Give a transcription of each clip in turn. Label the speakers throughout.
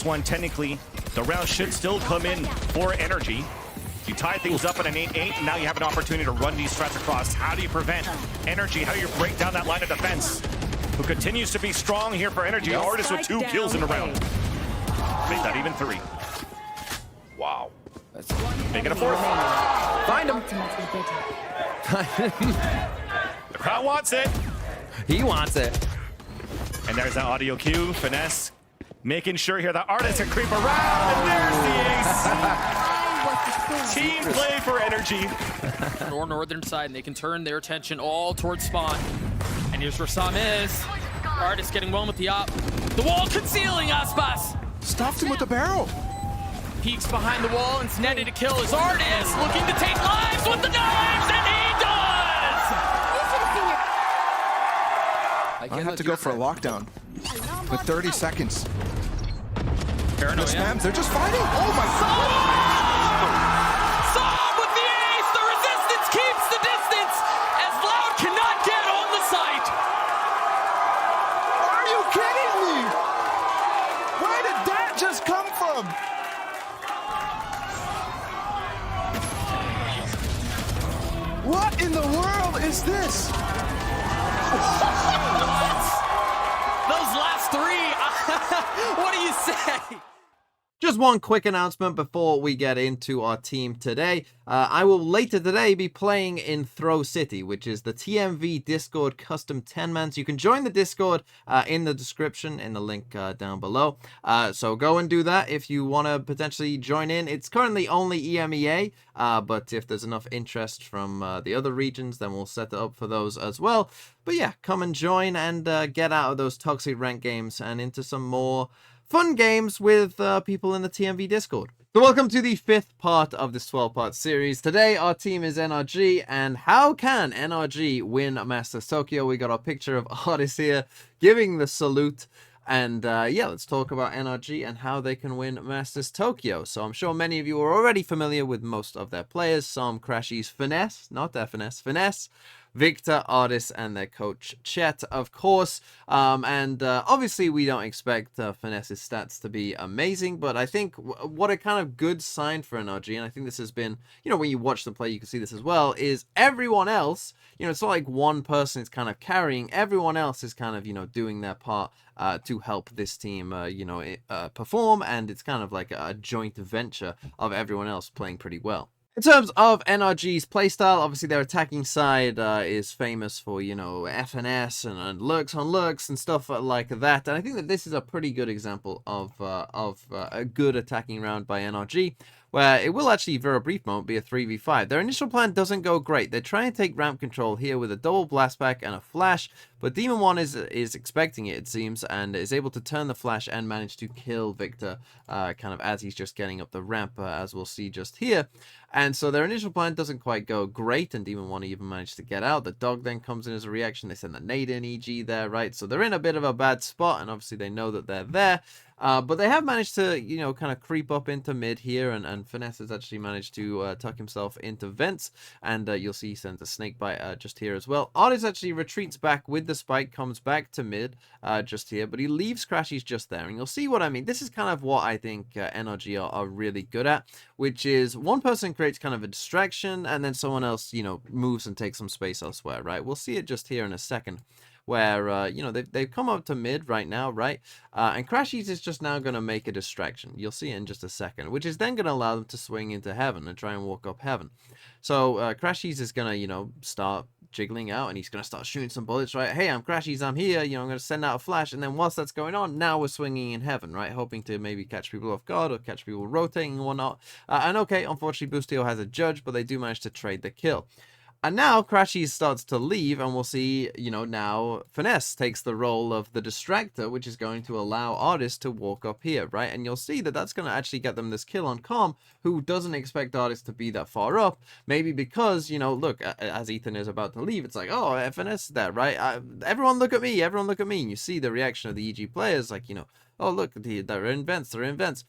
Speaker 1: one, technically, the round should still come in for NRG. You tie things up at an 8-8, and now you have an opportunity to run these strats across. How do you prevent NRG? How do you break down that line of defense? Who continues to be strong here for NRG. Artist with 2 kills in a round. Make that even 3. Wow. Make it a 4th.
Speaker 2: Find him.
Speaker 1: The crowd wants it.
Speaker 2: He wants it.
Speaker 1: And there's that audio cue. Finesse making sure here that Artist can creep around. And there's the ace. Team play for NRG.
Speaker 3: Northern side, and they can turn their attention all towards spawn. And here's where Sam is. Artist getting one with the op. The wall concealing Aspas.
Speaker 4: Stuffed him with the barrel.
Speaker 3: Peeks behind the wall and it's netted to kill his Artist. Looking to take lives with the knives, and he does!
Speaker 4: I have to go for a lockdown with 30 seconds.
Speaker 3: Paranoia.
Speaker 4: Spams, they're just fighting. Oh my god!
Speaker 3: Saab with the ace! The resistance keeps the distance as Loud cannot get on the site!
Speaker 4: Are you kidding me? Where did that just come from? What in the world is this?
Speaker 3: Those last 3, what do you say?
Speaker 2: Just one quick announcement before we get into our team today. I will later today be playing in Throw City, which is the TMV Discord custom 10-man. So you can join the Discord in the description, in the link down below. So go and do that if you want to potentially join in. It's currently only EMEA, but if there's enough interest from the other regions, then we'll set it up for those as well. But yeah, come and join and get out of those toxic rank games and into some more fun games with people in the TMV Discord. So welcome to the 5th part of this 12-part series. Today our team is NRG, and how can NRG win Masters Tokyo? We got our picture of Artist here giving the salute. And yeah, let's talk about NRG and how they can win Masters Tokyo. So I'm sure many of you are already familiar with most of their players. Some Crashies Finesse, not FNS, Finesse, Victor, Artist, and their coach Chet, of course. And obviously we don't expect Finesse's stats to be amazing, but I think what a kind of good sign for NRG, and I think this has been, you know, when you watch them play, you can see this as well, is everyone else, you know, it's not like one person is kind of carrying, everyone else is kind of, you know, doing their part to help this team, you know, perform, and it's kind of like a joint venture of everyone else playing pretty well. In terms of NRG's playstyle, obviously their attacking side is famous for, you know, FNS and lurks on lurks and stuff like that. And I think that this is a pretty good example of a good attacking round by NRG, where it will actually, for a brief moment, be a 3v5. Their initial plan doesn't go great. They're trying to take ramp control here with a double blastback and a flash, but Demon 1 is expecting it seems, and is able to turn the flash and manage to kill Victor kind of as he's just getting up the ramp, as we'll see just here. And so their initial plan doesn't quite go great, and Demon 1 even managed to get out. The dog then comes in as a reaction. They send the nade in EG there, right? So they're in a bit of a bad spot, and obviously they know that they're there. But they have managed to, you know, kind of creep up into mid here, and Finesse has actually managed to tuck himself into vents, and you'll see he sends a snake bite just here as well. Artist actually retreats back with the spike, comes back to mid just here, but he leaves Crashies just there, and you'll see what I mean. This is kind of what I think NRG are really good at, which is one person creates kind of a distraction, and then someone else, you know, moves and takes some space elsewhere, right? We'll see it just here in a second, where, you know, they've come up to mid right now, right? And Crashies is just now going to make a distraction. You'll see it in just a second, which is then going to allow them to swing into heaven and try and walk up heaven. So Crashies is going to, you know, start jiggling out, and he's going to start shooting some bullets, right? Hey, I'm Crashies, I'm here, you know, I'm going to send out a flash, and then whilst that's going on, now we're swinging in heaven, right? Hoping to maybe catch people off guard or catch people rotating and whatnot. And okay, unfortunately, Boostio has a judge, but they do manage to trade the kill. And now Crashies starts to leave, and we'll see, you know, now Finesse takes the role of the distractor, which is going to allow Artist to walk up here, right? And you'll see that that's going to actually get them this kill on Calm, who doesn't expect Artist to be that far up. Maybe because, you know, look, as Ethan is about to leave, it's like, oh, Finesse is there, right? Everyone look at me, everyone look at me. And you see the reaction of the EG players, like, you know, oh, look, they're in vents, they're in vents.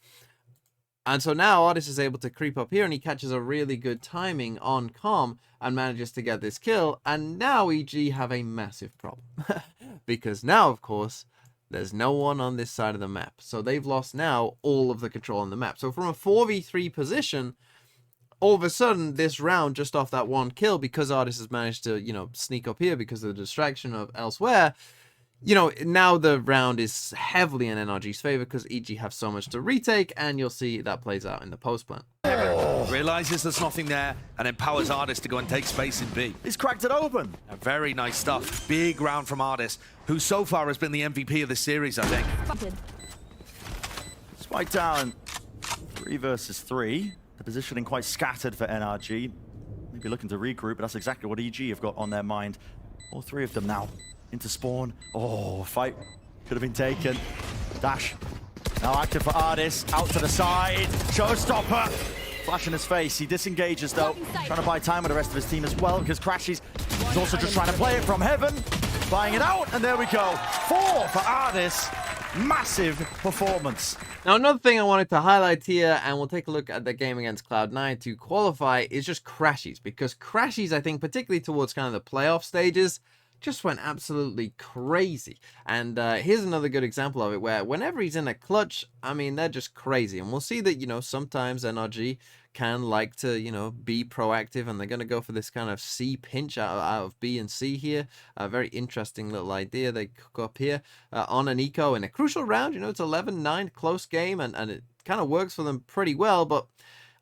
Speaker 2: And so now Artist is able to creep up here, and he catches a really good timing on Calm and manages to get this kill. And now EG have a massive problem. Because now, of course, There's no one on this side of the map. So they've lost now all of the control on the map. So from a 4v3 position, all of a sudden, this round, just off that one kill, because Artis has managed to, you know, sneak up here because of the distraction of elsewhere, you know, now the round is heavily in NRG's favor because EG have so much to retake, and you'll see that plays out in the post plan.
Speaker 5: Realizes there's nothing there and empowers Ardis to go and take space in B.
Speaker 4: He's cracked it open.
Speaker 5: Very nice stuff. Big round from Ardis, who so far has been the MVP of this series, I think.
Speaker 4: Spike down. 3 versus 3. The positioning quite scattered for NRG. Maybe looking to regroup, but that's exactly what EG have got on their mind. All 3 of them now into spawn. Oh, fight could have been taken. Dash now active for Ardis. Out to the side. Showstopper. Flash in his face. He disengages though. Trying to buy time with the rest of his team as well because Crashies is also just trying to play it from heaven. Buying it out, and there we go. 4 for Ardis. Massive performance.
Speaker 2: Now, another thing I wanted to highlight here, and we'll take a look at the game against Cloud9 to qualify, is just Crashies. Because Crashies, I think, particularly towards kind of the playoff stages, just went absolutely crazy. And here's another good example of it, where whenever he's in a clutch, I mean, they're just crazy. And we'll see that, you know, sometimes NRG can like to, you know, be proactive, and they're going to go for this kind of C pinch out of B and C here. A very interesting little idea they cook up here on an eco in a crucial round. You know, it's 11-9, close game, and it kind of works for them pretty well, but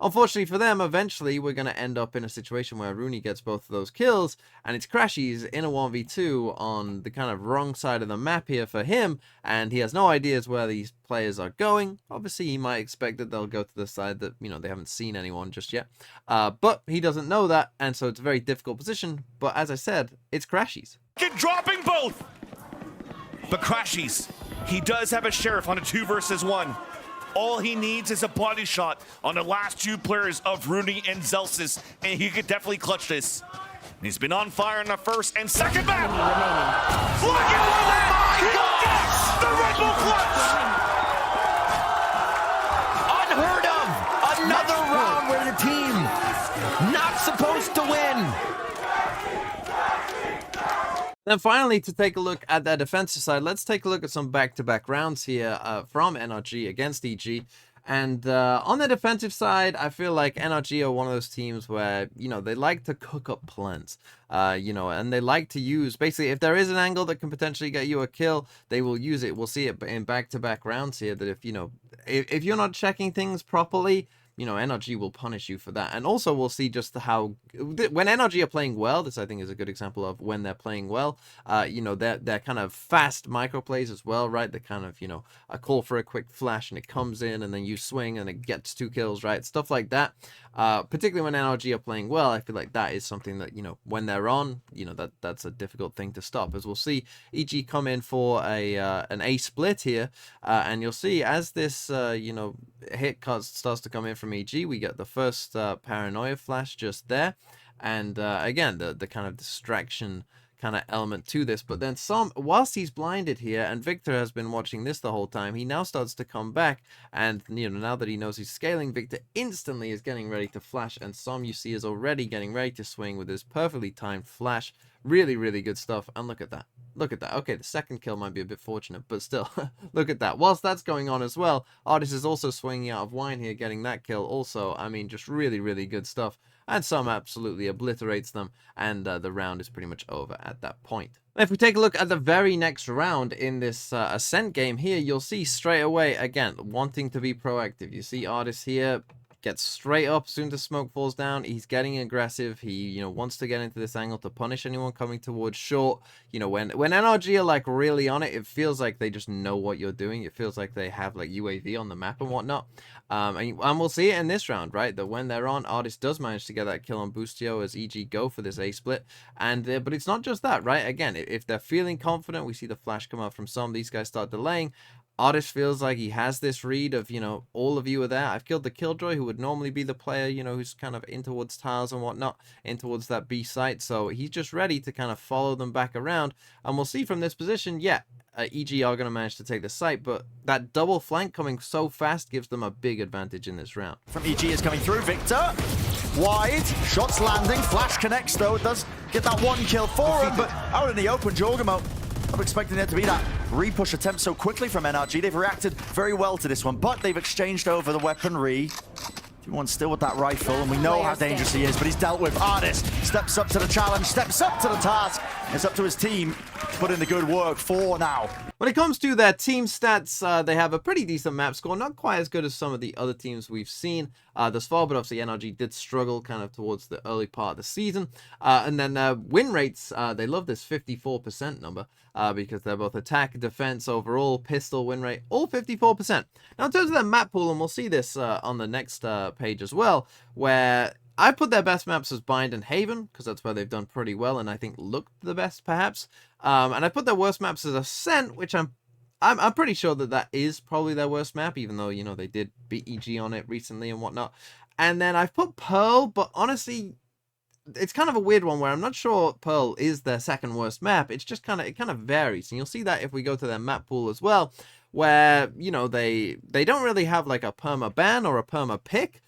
Speaker 2: unfortunately for them, eventually we're going to end up in a situation where Rooney gets both of those kills, and it's Crashies in a 1v2 on the kind of wrong side of the map here for him, and he has no ideas where these players are going. Obviously, he might expect that they'll go to the side that, you know, they haven't seen anyone just yet, but he doesn't know that, and so it's a very difficult position. But as I said, it's Crashies.
Speaker 1: Dropping both! But Crashies, he does have a Sheriff on a 2 versus 1. All he needs is a body shot on the last 2 players of Rooney and Zelsis, and he could definitely clutch this. And he's been on fire in the first and second map. Look at that! The Red Bull clutch!
Speaker 4: Unheard of! Another round where the team not supposed to win.
Speaker 2: Then finally, to take a look at their defensive side, let's take a look at some back-to-back rounds here from NRG against EG. And on the defensive side, I feel like NRG are one of those teams where, you know, they like to cook up plans, you know, and they like to use, basically, if there is an angle that can potentially get you a kill, they will use it. We'll see it in back-to-back rounds here, that if, you know, if you're not checking things properly, you know, NRG will punish you for that. And also we'll see just how, when NRG are playing well, this I think is a good example of when they're playing well, you know, they're kind of fast micro plays as well, right? They kind of, you know, a call for a quick flash and it comes in and then you swing and it gets 2 kills, right? Stuff like that. Particularly when NRG are playing well, I feel like that is something that, you know, when they're on, you know, that's a difficult thing to stop. As we'll see, EG come in for an A split here, and you'll see as this, you know, hit starts to come in from EG, we get the first paranoia flash just there, and again the kind of distraction kind of element to this. But then whilst he's blinded here, and Victor has been watching this the whole time, he now starts to come back, and you know, now that he knows he's scaling, Victor instantly is getting ready to flash, and you see is already getting ready to swing with his perfectly timed flash. Really, really good stuff. And look at that. Look at that. Okay, the second kill might be a bit fortunate, but still, look at that. Whilst that's going on as well, Ardis is also swinging out of wine here, getting that kill also. I mean, just really, really good stuff. And absolutely obliterates them, and the round is pretty much over at that point. If we take a look at the very next round in this Ascent game here, you'll see straight away, again, wanting to be proactive. You see Ardis here gets straight up soon as the smoke falls down. He's getting aggressive. He, you know, wants to get into this angle to punish anyone coming towards short. You know, when NRG are like really on it, it feels like they just know what you're doing. It feels like they have like UAV on the map and whatnot. And we'll see it in this round, right? That when they're on, Ardis does manage to get that kill on Boostio as EG go for this A split. And but it's not just that, right? Again, if they're feeling confident, we see the flash come out from some. These guys start delaying. Ardis feels like he has this read of, you know, all of you are there. I've killed the Killjoy, who would normally be the player, you know, who's kind of in towards tiles and whatnot, in towards that B site. So he's just ready to kind of follow them back around. And we'll see from this position, yeah, EG are going to manage to take the site, but that double flank coming so fast gives them a big advantage in this round.
Speaker 4: From EG is coming through. Victor, wide, shots landing, flash connects though, does get that 1 kill for him, but out in the open, Jorgamo, I'm expecting there to be that repush attempt so quickly from NRG. They've reacted very well to this one, but they've exchanged over the weaponry. Everyone's still with that rifle, and we know how dangerous he is, but he's dealt with. Artist steps up to the challenge, steps up to the task. It's up to his team to put in the good work for now.
Speaker 2: When it comes to their team stats, they have a pretty decent map score. Not quite as good as some of the other teams we've seen thus far, but obviously NRG did struggle kind of towards the early part of the season. And then win rates, they love this 54% number because they're both attack, defense, overall, pistol, win rate, all 54%. Now, in terms of their map pool, and we'll see this on the next page as well, where I put their best maps as Bind and Haven, because that's where they've done pretty well, and I think looked the best, perhaps. And I put their worst maps as Ascent, which I'm pretty sure that is probably their worst map, even though, you know, they did beat EG on it recently and whatnot. And then I've put Pearl, but honestly, it's kind of a weird one where I'm not sure Pearl is their second worst map. It's just it kind of varies, and you'll see that if we go to their map pool as well, where, you know, they don't really have like a perma ban or a perma pick.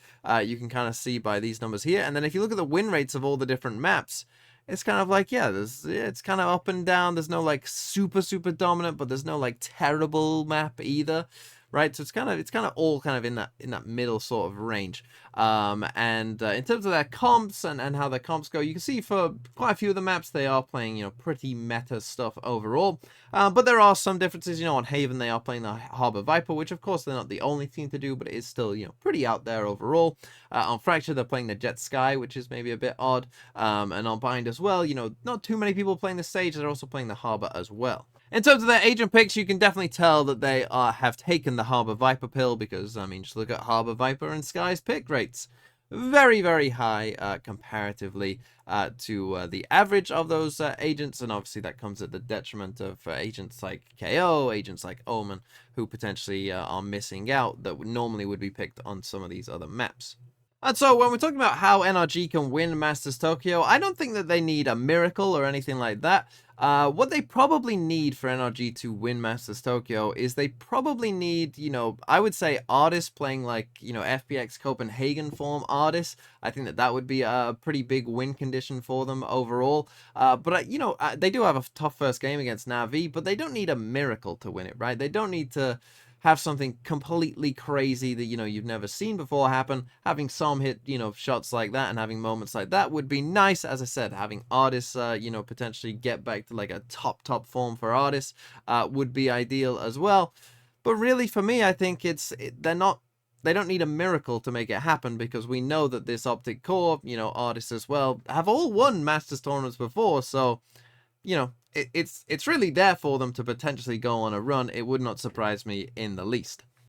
Speaker 2: You can kind of see by these numbers here. And then if you look at the win rates of all the different maps, it's kind of like, yeah, it's kind of up and down. There's no like super dominant, but there's no like terrible map either, right? So it's kind of all kind of in that middle sort of range. And in terms of their comps and how their comps go, you can see for quite a few of the maps they are playing, you know, pretty meta stuff overall. But there are some differences. You know, on Haven they are playing the Harbor Viper, which of course they're not the only team to do, but it is still, you know, pretty out there overall. On Fracture they're playing the Jet Sky, which is maybe a bit odd. And on Bind as well, you know, not too many people playing the Sage. They're also playing the Harbor as well. In terms of their agent picks, you can definitely tell that they have taken the Harbor Viper pill, because, I mean, just look at Harbor Viper and Sky's pick rates. Very high comparatively to the average of those agents, and obviously that comes at the detriment of agents like KO, agents like Omen, who potentially are missing out that normally would be picked on some of these other maps. And so when we're talking about how NRG can win Masters Tokyo, I don't think that they need a miracle or anything like that. What they probably need for NRG to win Masters Tokyo is they probably need, you know, I would say Artis playing like, you know, FPX Copenhagen form Artis. I think that would be a pretty big win condition for them overall. But, you know, they do have a tough first game against Na'Vi, but they don't need a miracle to win it, right? They don't need to have something completely crazy that, you know, you've never seen before happen. Having some hit, you know, shots like that and having moments like that would be nice. As I said, having Artis, you know, potentially get back to like a top form for Artis would be ideal as well. But really, for me, I think they don't need a miracle to make it happen, because we know that this Optic Core, you know, Artis as well, have all won Masters tournaments before, so, you know, it's really there for them to potentially go on a run. It would not surprise me in the least.